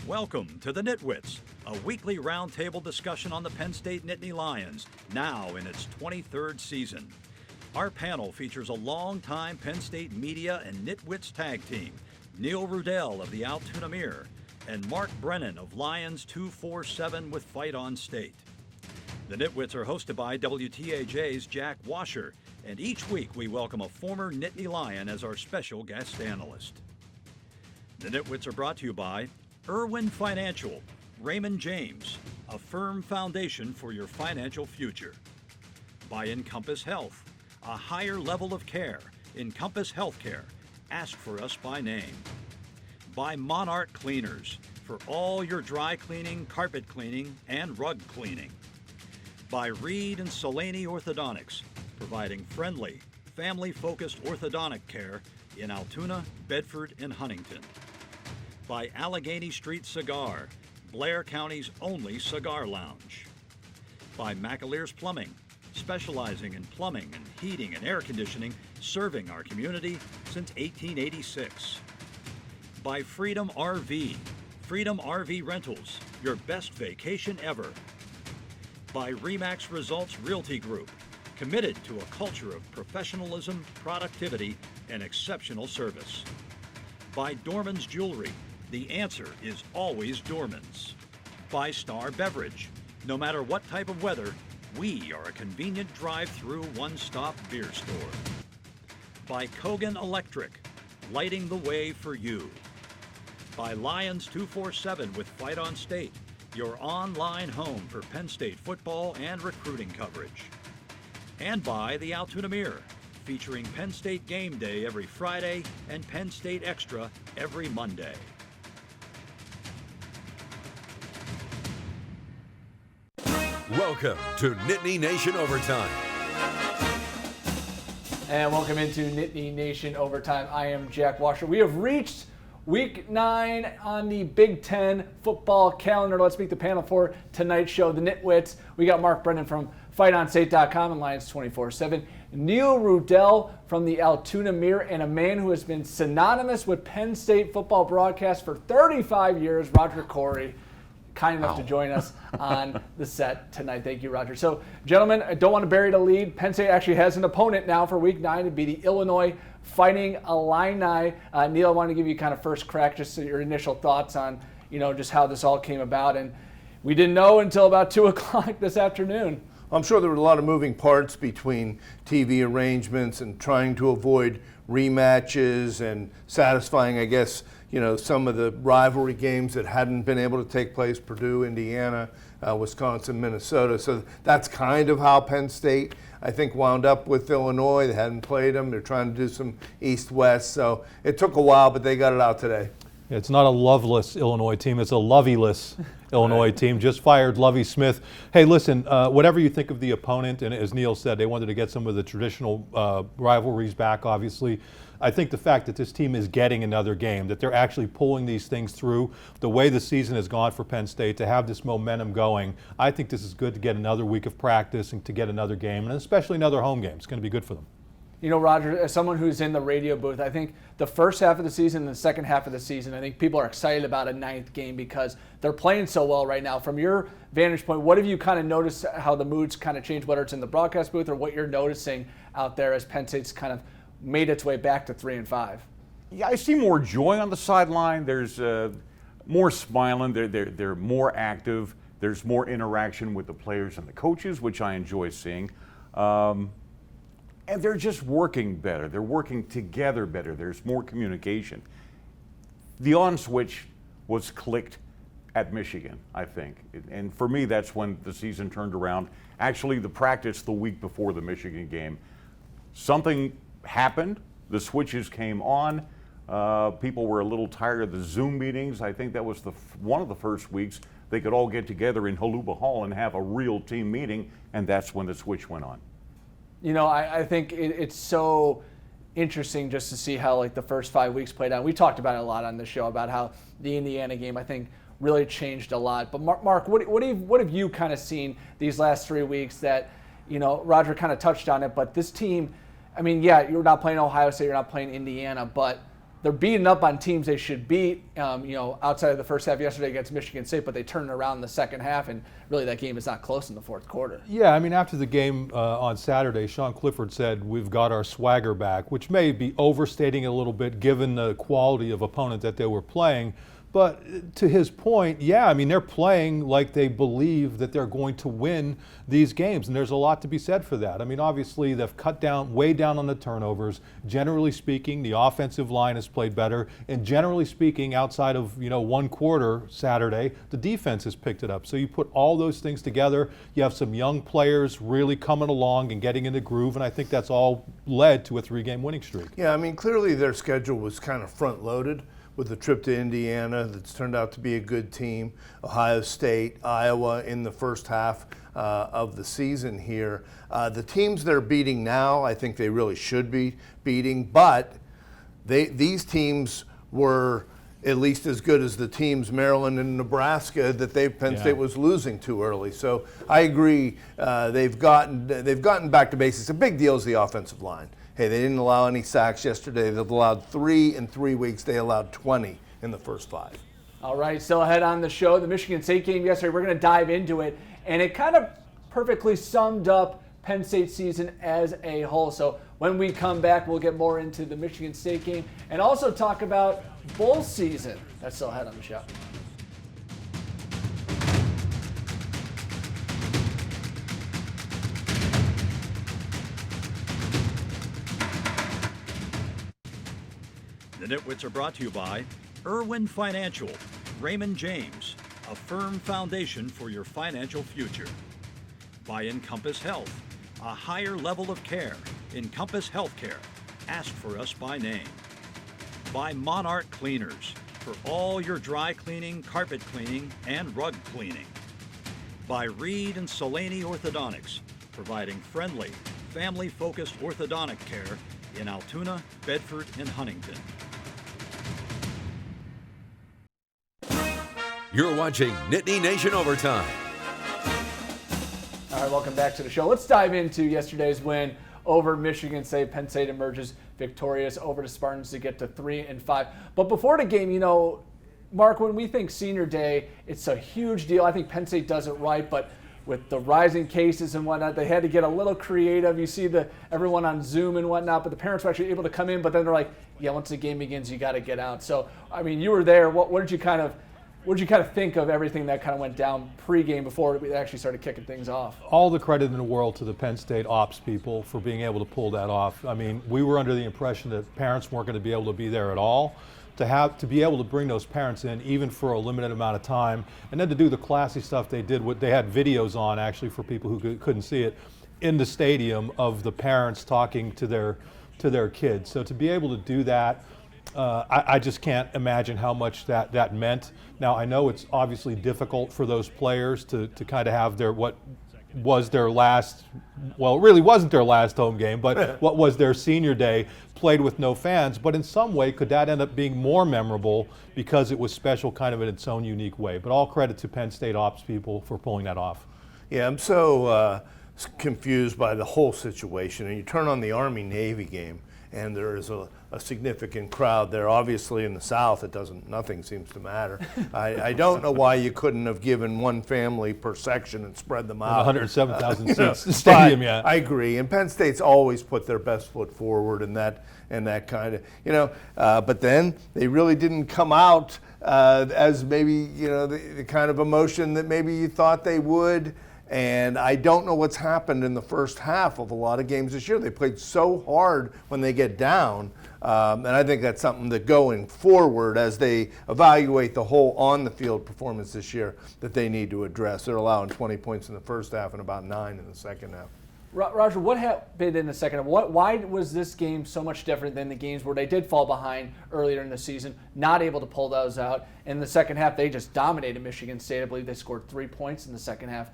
Welcome to the NitWits, a weekly roundtable discussion on the Penn State Nittany Lions, now in its 23rd season. Our panel features a longtime Penn State media and NitWits tag team, Neil Rudell of the Altoona Mirror and Mark Brennan of Lions 247 with Fight on State. The NitWits are hosted by WTAJ's Jack Washer, and each week we welcome a former Nittany Lion as our special guest analyst. The NitWits are brought to you by Irwin Financial, Raymond James, a firm foundation for your financial future. By Encompass Health, a higher level of care. Encompass Healthcare. Ask for us by name. By Monarch Cleaners, for all your dry cleaning, carpet cleaning, and rug cleaning. By Reed and Solaney Orthodontics, providing friendly, family-focused orthodontic care in Altoona, Bedford, and Huntington. By Allegheny Street Cigar, Blair County's only cigar lounge. By McAleer's Plumbing, specializing in plumbing and heating and air conditioning, serving our community since 1886. By Freedom RV, Freedom RV Rentals, your best vacation ever. By Remax Results Realty Group, committed to a culture of professionalism, productivity, and exceptional service. By Dorman's Jewelry, the answer is always Dorman's. By Star Beverage, no matter what type of weather, we are a convenient drive-through one-stop beer store. By Kogan Electric, lighting the way for you. By Lions 247 with Fight on State, your online home for Penn State football and recruiting coverage. And by the Altoona Mirror, featuring Penn State Game Day every Friday and Penn State Extra every Monday. Welcome to Nittany Nation Overtime. And welcome into Nittany Nation Overtime. I am Jack Washer. We have reached Week 9 on the Big Ten football calendar. Let's meet the panel for tonight's show, the NitWits. We got Mark Brennan from FightOnState.com and Lions 247. Neil Rudell from the Altoona Mirror, and a man who has been synonymous with Penn State football broadcast for 35 years, Roger Corey. Kind enough to join us on the set tonight. Thank you, Roger. So, gentlemen, I don't want to bury the lead. Penn State actually has an opponent now for Week 9 to be the Illinois Fighting Illini. Neil, I want to give you kind of first crack, just your initial thoughts on, just how this all came about. And we didn't know until about 2 o'clock this afternoon. I'm sure there were a lot of moving parts between TV arrangements and trying to avoid rematches and satisfying, I guess, some of the rivalry games that hadn't been able to take place, Purdue, Indiana, Wisconsin, Minnesota. So that's kind of how Penn State, I think, wound up with Illinois. They hadn't played them. They're trying to do some East-West. So it took a while, but they got it out today. It's not a loveless Illinois team. It's a lovey-less Illinois team. Just fired Lovey Smith. Hey, listen, whatever you think of the opponent, and as Neil said, they wanted to get some of the traditional rivalries back, obviously. I think the fact that this team is getting another game, that they're actually pulling these things through, the way the season has gone for Penn State, to have this momentum going, I think this is good to get another week of practice and to get another game, and especially another home game. It's going to be good for them. Roger, as someone who's in the radio booth, I think the first half of the season and the second half of the season, I think people are excited about a 9th game because they're playing so well right now. From your vantage point, what have you kind of noticed how the moods kind of change, whether it's in the broadcast booth or what you're noticing out there as Penn State's kind of made its way back to 3-5? Yeah, I see more joy on the sideline. There's more smiling. They're more active. There's more interaction with the players and the coaches, which I enjoy seeing. And they're just working better. They're working together better. There's more communication. The on switch was clicked at Michigan, I think. And for me, that's when the season turned around. Actually, the practice the week before the Michigan game, something happened. The switches came on. People were a little tired of the Zoom meetings. I think that was one of the first weeks they could all get together in Haluba Hall and have a real team meeting, and that's when the switch went on. I think it's so interesting just to see how the first 5 weeks played out. We talked about it a lot on the show about how the Indiana game, I think, really changed a lot. But Mark, what have you kind of seen these last 3 weeks that, Roger kind of touched on it, but this team, I mean, yeah, you're not playing Ohio State, you're not playing Indiana, but they're beating up on teams they should beat, outside of the first half yesterday against Michigan State, but they turned around in the second half, and really that game is not close in the fourth quarter. Yeah, I mean, after the game on Saturday, Sean Clifford said, we've got our swagger back, which may be overstating it a little bit given the quality of opponent that they were playing. But to his point, yeah, I mean, they're playing like they believe that they're going to win these games, and there's a lot to be said for that. I mean, obviously, they've cut down, way down on the turnovers. Generally speaking, the offensive line has played better, and generally speaking, outside of, one quarter Saturday, the defense has picked it up. So you put all those things together, you have some young players really coming along and getting in the groove, and I think that's all led to a 3-game winning streak. Yeah, I mean, clearly their schedule was kind of front-loaded with the trip to Indiana that's turned out to be a good team, Ohio State, Iowa in the first half of the season here. The teams they're beating now, I think they really should be beating, but these teams were at least as good as the teams Maryland and Nebraska that Penn State was losing too early. So I agree, they've gotten back to basics. A big deal is the offensive line. Hey, they didn't allow any sacks yesterday. They've allowed 3 in 3 weeks. They allowed 20 in the first 5. All right, still ahead on the show, the Michigan State game yesterday. We're going to dive into it, and it kind of perfectly summed up Penn State's season as a whole. So when we come back, we'll get more into the Michigan State game and also talk about bowl season. That's still ahead on the show. The NitWits are brought to you by Irwin Financial, Raymond James, a firm foundation for your financial future. By Encompass Health, a higher level of care. Encompass Healthcare. Ask for us by name. By Monarch Cleaners, for all your dry cleaning, carpet cleaning, and rug cleaning. By Reed and Solaney Orthodontics, providing friendly, family-focused orthodontic care in Altoona, Bedford, and Huntington. You're watching Nittany Nation Overtime. All right, welcome back to the show. Let's dive into yesterday's win over Michigan State. Penn State emerges victorious over the Spartans to get to 3-5. But before the game, Mark, when we think senior day, it's a huge deal. I think Penn State does it right, but with the rising cases and whatnot, they had to get a little creative. You see everyone on Zoom and whatnot, but the parents were actually able to come in, but then they're like, yeah, once the game begins, you got to get out. So, I mean, you were there. What did you kind of think of everything that kind of went down pregame before we actually started kicking things off? All the credit in the world to the Penn State ops people for being able to pull that off. I mean, we were under the impression that parents weren't going to be able to be there at all. To be able to bring those parents in, even for a limited amount of time, and then to do the classy stuff they did. They had videos on, actually, for people who couldn't see it, in the stadium of the parents talking to their kids. So to be able to do that, I just can't imagine how much that meant. Now, I know it's obviously difficult for those players to kind of have what was their last, well, it really wasn't their last home game, but what was their senior day played with no fans. But in some way, could that end up being more memorable because it was special kind of in its own unique way? But all credit to Penn State ops people for pulling that off. Yeah, I'm so confused by the whole situation. And you turn on the Army-Navy game, and there is a significant crowd there. Obviously, in the South, nothing seems to matter. I don't know why you couldn't have given one family per section and spread them out. 107,000 seats stadium, yeah. I agree, and Penn State's always put their best foot forward in that kind of, but then they really didn't come out as maybe, the kind of emotion that maybe you thought they would. And I don't know what's happened in the first half of a lot of games this year. They played so hard when they get down. And I think that's something that going forward, as they evaluate the whole on-the-field performance this year, that they need to address. They're allowing 20 points in the first half and about 9 in the second half. Roger, what happened in the second half? Why was this game so much different than the games where they did fall behind earlier in the season, not able to pull those out? In the second half, they just dominated Michigan State. I believe they scored 3 points in the second half.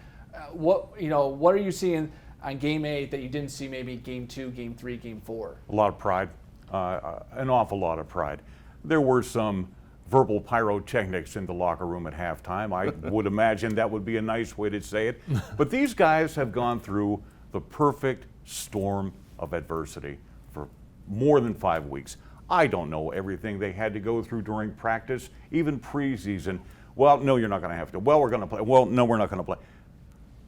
What are you seeing on Game 8 that you didn't see maybe Game 2, Game 3, Game 4? A lot of pride, an awful lot of pride. There were some verbal pyrotechnics in the locker room at halftime. I would imagine that would be a nice way to say it. But these guys have gone through the perfect storm of adversity for more than 5 weeks. I don't know everything they had to go through during practice, even preseason. Well, no, you're not going to have to. Well, we're going to play. Well, no, we're not going to play.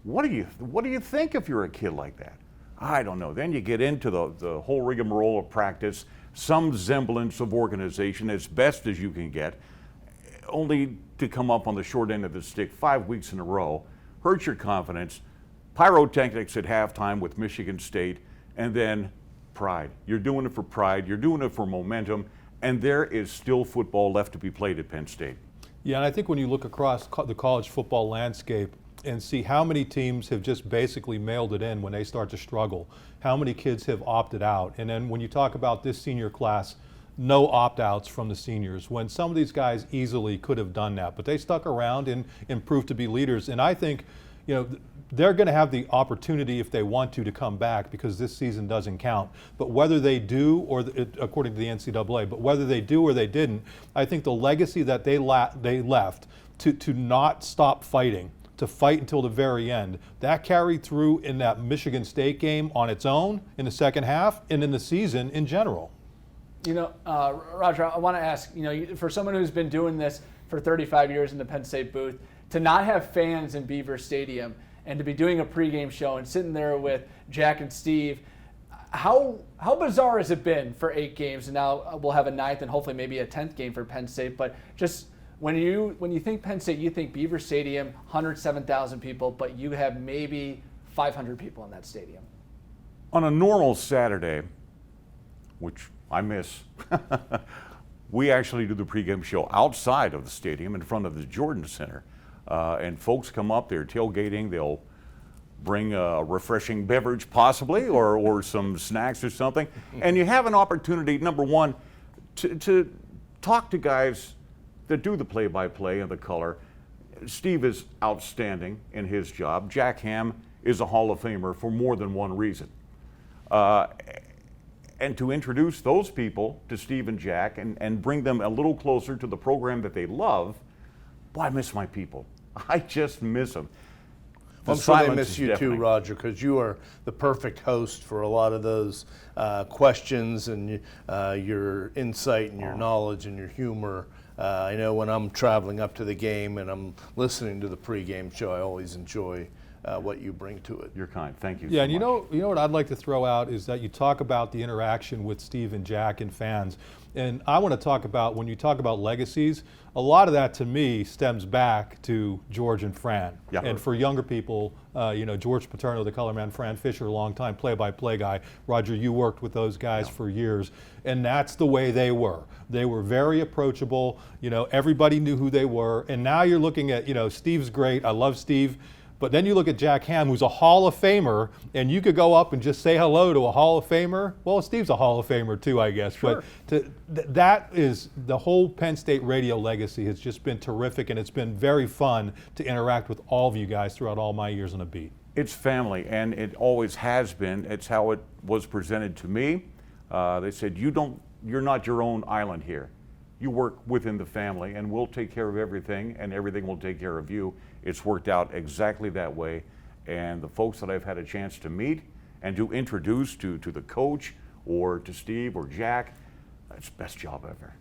What do you think if you're a kid like that? I don't know. Then you get into the whole rigmarole of practice, some semblance of organization as best as you can get, only to come up on the short end of the stick 5 weeks in a row, hurt your confidence, pyrotechnics at halftime with Michigan State, and then pride. You're doing it for pride, you're doing it for momentum, and there is still football left to be played at Penn State. Yeah, and I think when you look across the college football landscape and see how many teams have just basically mailed it in when they start to struggle, how many kids have opted out, and then when you talk about this senior class, no opt-outs from the seniors, when some of these guys easily could have done that, but they stuck around and proved to be leaders. And I think, they're going to have the opportunity if they want to come back, because this season doesn't count. But whether they do, or according to the NCAA, but whether they do or they didn't, I think the legacy that they left to not stop fighting, to fight until the very end, that carried through in that Michigan State game on its own in the second half and in the season in general. Roger, I want to ask, for someone who's been doing this for 35 years in the Penn State booth, to not have fans in Beaver Stadium and to be doing a pregame show and sitting there with Jack and Steve, how bizarre has it been for 8 games, and now we'll have a 9th and hopefully maybe a 10th game for Penn State, but just when you think Penn State, you think Beaver Stadium, 107,000 people, but you have maybe 500 people in that stadium. On a normal Saturday, which I miss, we actually do the pregame show outside of the stadium in front of the Jordan Center. And folks come up, they're tailgating, they'll bring a refreshing beverage possibly, or some snacks or something. And you have an opportunity, number one, to talk to guys that do the play-by-play and the color. Steve is outstanding in his job. Jack Ham is a Hall of Famer for more than one reason. And to introduce those people to Steve and Jack and bring them a little closer to the program that they love, boy, I miss my people. I just miss them. I'm sure they miss you too, Roger, because you are the perfect host for a lot of those questions and your insight and your knowledge and your humor. I know when I'm traveling up to the game and I'm listening to the pregame show, I always enjoy what you bring to it. You're kind. Thank you. Yeah, so and much. you know what I'd like to throw out is that you talk about the interaction with Steve and Jack and fans, and I want to talk about, when you talk about legacies, a lot of that to me stems back to George and Fran. Yeah. And for younger people, George Paterno, the color man, Fran Fisher, a long time play-by-play guy. Roger, you worked with those guys for years, and that's the way they were. They were very approachable. Everybody knew who they were, and now you're looking at, Steve's great. I love Steve. But then you look at Jack Ham, who's a Hall of Famer, and you could go up and just say hello to a Hall of Famer. Well, Steve's a Hall of Famer too, I guess. Sure. But that is, the whole Penn State radio legacy has just been terrific, and it's been very fun to interact with all of you guys throughout all my years on the beat. It's family, and it always has been. It's how it was presented to me. They said, you're not your own island here. You work within the family, and we'll take care of everything, and everything will take care of you. It's worked out exactly that way. And the folks that I've had a chance to meet and to introduce to the coach or to Steve or Jack, it's the best job ever.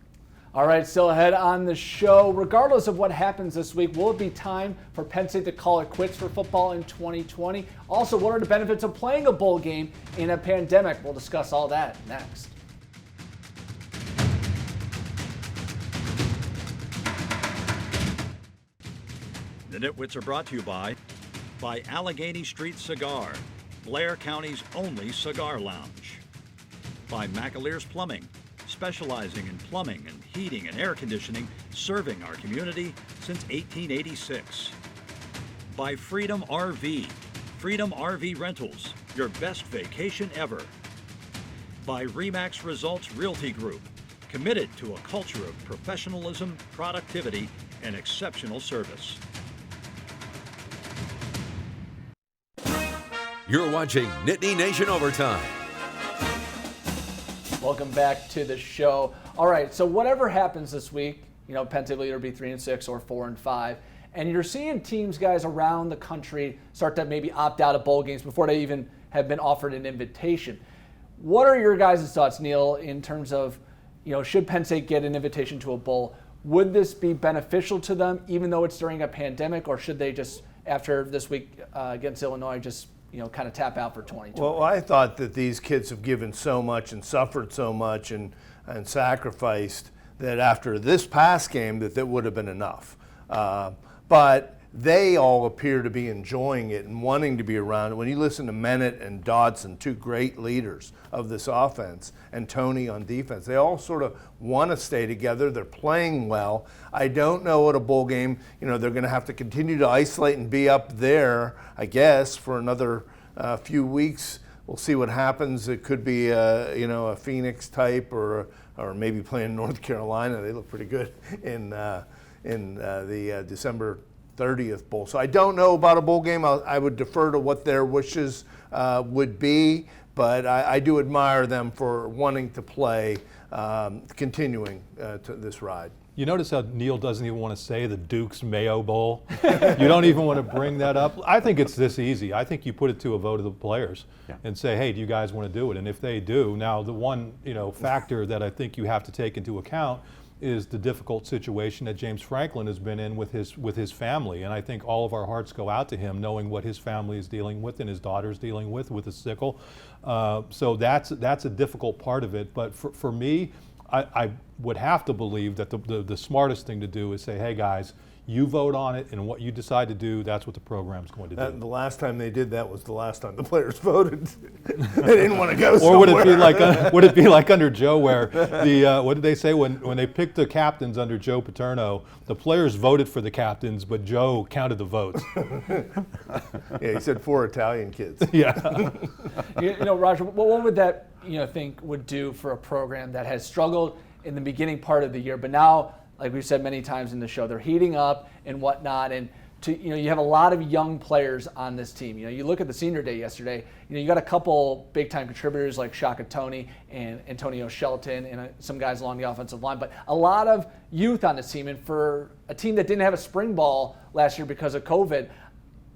All right, still ahead on the show. Regardless of what happens this week, will it be time for Penn State to call it quits for football in 2020? Also, what are the benefits of playing a bowl game in a pandemic? We'll discuss all that next. The NitWits are brought to you by Allegheny Street Cigar, Blair County's only cigar lounge. By McAleer's Plumbing, specializing in plumbing and heating and air conditioning, serving our community since 1886. By Freedom RV Rentals, your best vacation ever. By Remax Results Realty Group, committed to a culture of professionalism, productivity, and exceptional service. You're watching Nittany Nation Overtime. Welcome back to the show. All right, so whatever happens this week, Penn State will either be 3-6 or 4-5, and you're seeing teams, guys, around the country start to maybe opt out of bowl games before they even have been offered an invitation. What are your guys' thoughts, Neil, in terms of should Penn State get an invitation to a bowl, would this be beneficial to them, even though it's during a pandemic, or should they just, after this week against Illinois, just kind of tap out for 2020? Well, I thought that these kids have given so much and suffered so much and sacrificed that after this past game that would have been enough. But they all appear to be enjoying it and wanting to be around it. When you listen to Mennett and Dodson, two great leaders of this offense, and Tony on defense, they all sort of want to stay together. They're playing well. I don't know at a bowl game, they're going to have to continue to isolate and be up there, I guess, for another few weeks. We'll see what happens. It could be a Phoenix type or maybe playing North Carolina. They look pretty good in the December 30th bowl. So I don't know about a bowl game. I would defer to what their wishes would be, but I do admire them for wanting to play, continuing to this ride. You notice how Neil doesn't even want to say the Duke's Mayo Bowl? You don't even want to bring that up. I think it's this easy. I think you put it to a vote of the players and say, hey, do you guys want to do it? And if they do, now the one factor that I think you have to take into account is the difficult situation that James Franklin has been in with his family. And I think all of our hearts go out to him, knowing what his family is dealing with and his daughter's dealing with a sickle. So that's a difficult part of it. But for me, I would have to believe that the smartest thing to do is say, hey guys, you vote on it, and what you decide to do, that's what the program's going to do. The last time they did that was the last time the players voted. They didn't want to go somewhere. Or would it be like under Joe, where what did they say when they picked the captains under Joe Paterno? The players voted for the captains, but Joe counted the votes. Yeah, he said 4 Italian kids. Yeah. Roger, what would that think would do for a program that has struggled in the beginning part of the year, but now, like we've said many times in the show, they're heating up and whatnot, and you have a lot of young players on this team. You look at the senior day yesterday. You got a couple big time contributors like Shaka Toney and Antonio Shelton and some guys along the offensive line, but a lot of youth on this team. And for a team that didn't have a spring ball last year because of COVID,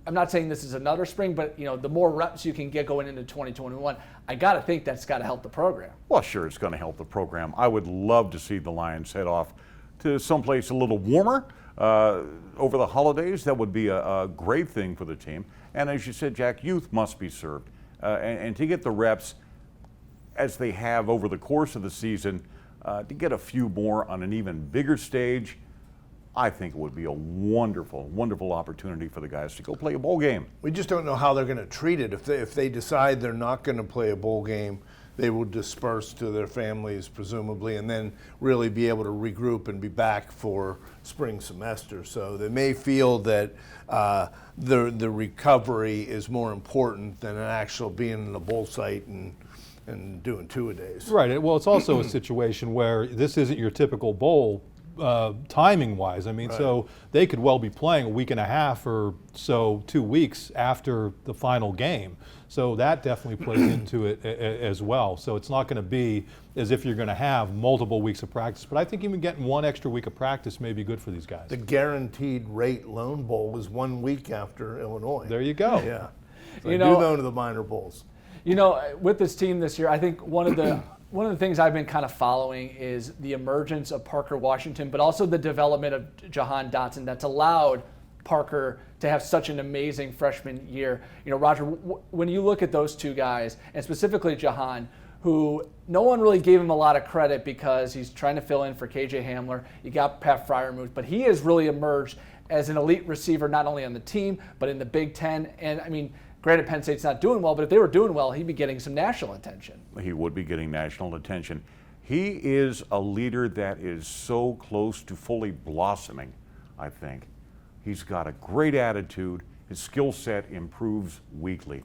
I'm not saying this is another spring, but the more reps you can get going into 2021, I got to think that's got to help the program. Well, sure, it's going to help the program. I would love to see the Lions head off to someplace a little warmer over the holidays. That would be a great thing for the team. And as you said, Jack, youth must be served. And to get the reps as they have over the course of the season, to get a few more on an even bigger stage, I think it would be a wonderful, wonderful opportunity for the guys to go play a bowl game. We just don't know how they're going to treat it. If they decide they're not going to play a bowl game, they will disperse to their families, presumably, and then really be able to regroup and be back for spring semester. So they may feel that the recovery is more important than an actual being in the bowl site and doing 2-a-days. Right. Well, it's also a situation where this isn't your typical bowl timing wise. I mean, so they could well be playing a week and a half or so, 2 weeks after the final game. So that definitely plays into it as well. So it's not going to be as if you're going to have multiple weeks of practice. But I think even getting 1 extra week of practice may be good for these guys. The guaranteed rate Lone Bowl was 1 week after Illinois. There you go. Yeah. So I do know to the minor bowls. With this team this year, I think one of the things I've been kind of following is the emergence of Parker Washington, but also the development of Jahan Dotson that's allowed Parker to have such an amazing freshman year. Roger, when you look at those two guys, and specifically Jahan, who no one really gave him a lot of credit because he's trying to fill in for KJ Hamler. You got Pat Fryermuth, but he has really emerged as an elite receiver, not only on the team, but in the Big Ten. And I mean, granted, Penn State's not doing well, but if they were doing well, he'd be getting some national attention. He would be getting national attention. He is a leader that is so close to fully blossoming, I think. He's got a great attitude. His skill set improves weekly.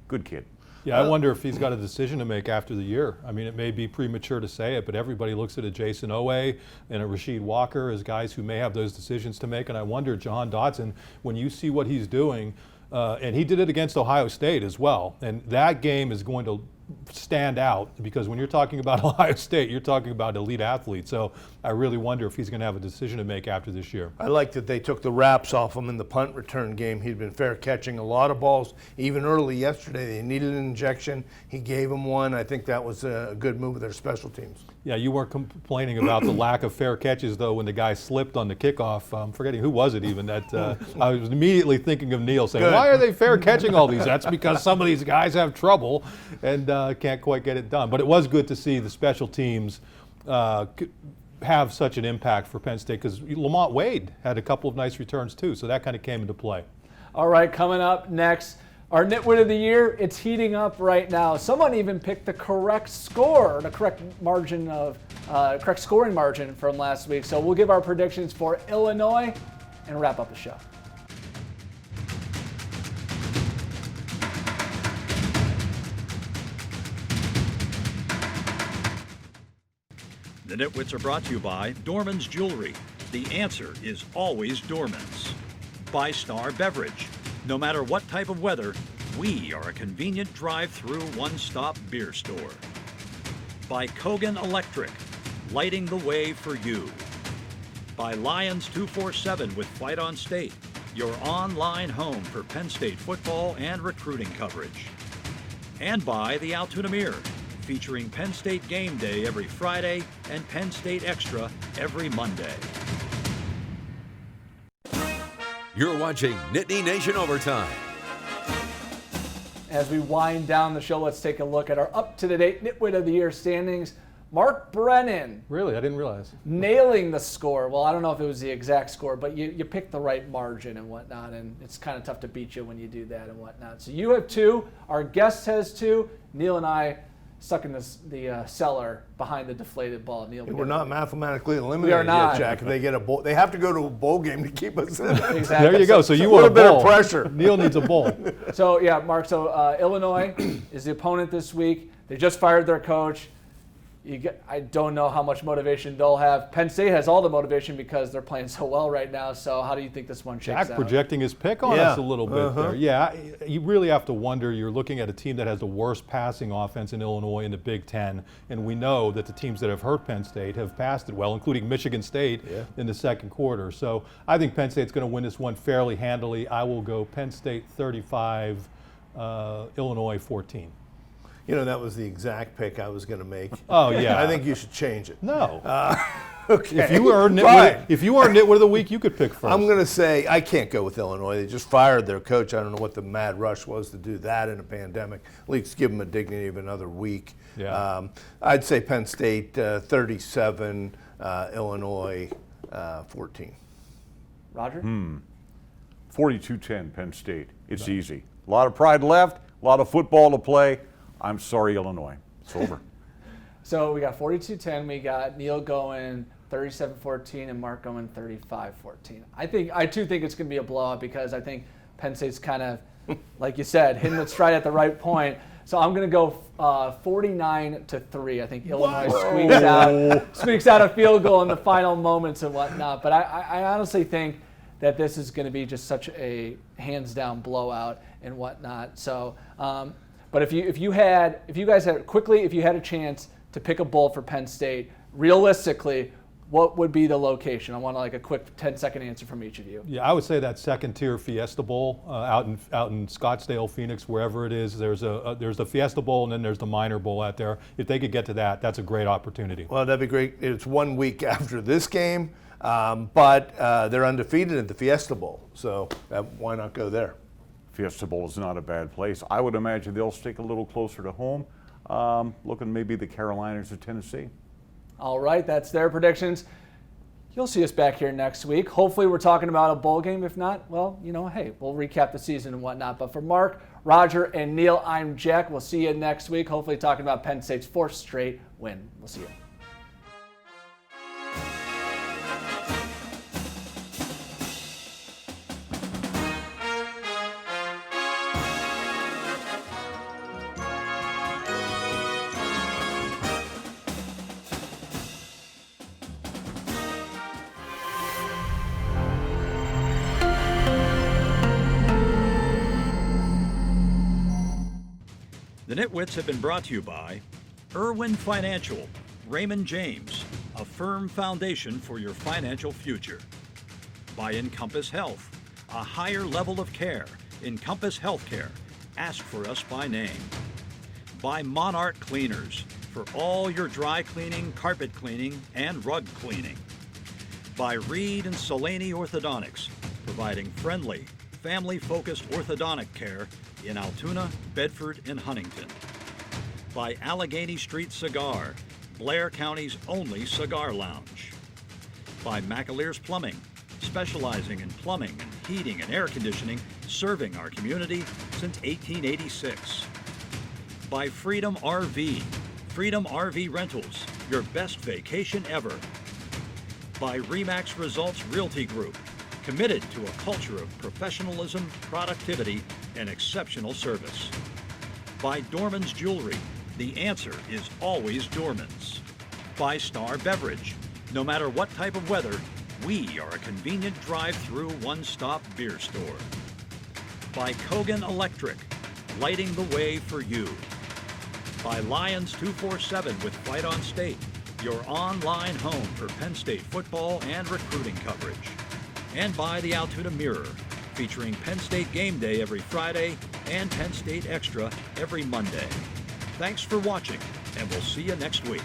Good kid. Yeah, I wonder if he's got a decision to make after the year. I mean, it may be premature to say it, but everybody looks at a Jason Owe and a Rasheed Walker as guys who may have those decisions to make. And I wonder, Jahan Dotson, when you see what he's doing, and he did it against Ohio State as well, and that game is going to stand out, because when you're talking about Ohio State, you're talking about elite athletes. So I really wonder if he's going to have a decision to make after this year. I like that they took the wraps off him in the punt return game. He'd been fair catching a lot of balls, even early yesterday. They needed an injection. He gave them one. I think that was a good move of their special teams. Yeah, you weren't complaining about the lack of fair catches, though, when the guy slipped on the kickoff. I'm forgetting who was it even that I was immediately thinking of Neil saying, why are they fair catching all these? That's because some of these guys have trouble and can't quite get it done. But it was good to see the special teams have such an impact for Penn State, because Lamont Wade had a couple of nice returns too, so that kind of came into play. All right, coming up next, our Nitwit of the Year. It's heating up right now. Someone even picked the correct score, the correct margin of, correct scoring margin from last week. So we'll give our predictions for Illinois and wrap up the show. The Nitwits are brought to you by Dorman's Jewelry. The answer is always Dorman's. By Star Beverage. No matter what type of weather, we are a convenient drive-through one-stop beer store. By Kogan Electric, lighting the way for you. By Lions 247 with Fight on State, your online home for Penn State football and recruiting coverage. And by the Altoona Mirror, featuring Penn State Game Day every Friday and Penn State Extra every Monday. You're watching Nittany Nation Overtime. As we wind down the show, let's take a look at our up-to-date Nitwit of the Year standings. Mark Brennan. Really? I didn't realize. Nailing the score. Well, I don't know if it was the exact score, but you picked the right margin and whatnot, and it's kind of tough to beat you when you do that and whatnot. So you have 2. Our guest has 2. Neil and I stuck in the cellar behind the deflated ball. Neil, We're not mathematically eliminated We are not. yet, Jack. If they get a bowl, they have to go to a bowl game to keep us in it. Exactly. There you go. So you What want a bit of bowl. pressure. Neil needs a bowl. So, yeah, Mark, so Illinois is the opponent this week. They just fired their coach. I don't know how much motivation they'll have. Penn State has all the motivation because they're playing so well right now. So how do you think this one shakes Jack out? projecting his pick on us a little bit there. Yeah, you really have to wonder. You're looking at a team that has the worst passing offense in Illinois in the Big Ten, and we know that the teams that have hurt Penn State have passed it well, including Michigan State in the second quarter. So I think Penn State's going to win this one fairly handily. I will go Penn State 35, Illinois 14. You know, that was the exact pick I was going to make. Oh, yeah. I think you should change it. No. Okay. If you are Nitwit of the Week, you could pick first. I'm going to say I can't go with Illinois. They just fired their coach. I don't know what the mad rush was to do that in a pandemic. At least give them a dignity of another week. Yeah. I'd say Penn State 37, Illinois 14. Roger? 42-10 Penn State. It's easy. A lot of pride left, a lot of football to play. I'm sorry, Illinois. It's over. So we got 42-10. We got Neil going 37-14 and Mark going 35-14. I too think it's going to be a blowout because I think Penn State's kind of, like you said, hitting the stride at the right point. So I'm going to go 49-3. I think Illinois squeaks out a field goal in the final moments and whatnot. But I honestly think that this is going to be just such a hands-down blowout and whatnot. So, but if you guys had a chance to pick a bowl for Penn State, realistically, what would be the location? I want a quick 10-second answer from each of you. Yeah, I would say that second-tier Fiesta Bowl out in Scottsdale, Phoenix, wherever it is. There's the Fiesta Bowl and then there's the Minor Bowl out there. If they could get to that, that's a great opportunity. Well, that'd be great. It's 1 week after this game, but they're undefeated at the Fiesta Bowl, so why not go there? Fiesta Bowl is not a bad place. I would imagine they'll stick a little closer to home, looking maybe the Carolinas or Tennessee. All right, that's their predictions. You'll see us back here next week. Hopefully we're talking about a bowl game. If not, well, hey, we'll recap the season and whatnot. But for Mark, Roger, and Neil, I'm Jack. We'll see you next week, hopefully talking about Penn State's 4th straight win. We'll see you. The NitWits have been brought to you by Irwin Financial, Raymond James, a firm foundation for your financial future. By Encompass Health, a higher level of care. Encompass Healthcare. Ask for us by name. By Monarch Cleaners, for all your dry cleaning, carpet cleaning, and rug cleaning. By Reed and Solani Orthodontics, providing friendly, family-focused orthodontic care in Altoona, Bedford, and Huntington. By Allegheny Street Cigar, Blair County's only cigar lounge. By McAleer's Plumbing, specializing in plumbing and heating and air conditioning, serving our community since 1886. By Freedom RV, Freedom RV Rentals, your best vacation ever. By Remax Results Realty Group, committed to a culture of professionalism, productivity, and exceptional service. By Dorman's Jewelry, the answer is always Dorman's. By Star Beverage, no matter what type of weather, we are a convenient drive-through one-stop beer store. By Kogan Electric, lighting the way for you. By Lions 247 with Fight on State, your online home for Penn State football and recruiting coverage. And by the Altoona Mirror, featuring Penn State Game Day every Friday and Penn State Extra every Monday. Thanks for watching, and we'll see you next week.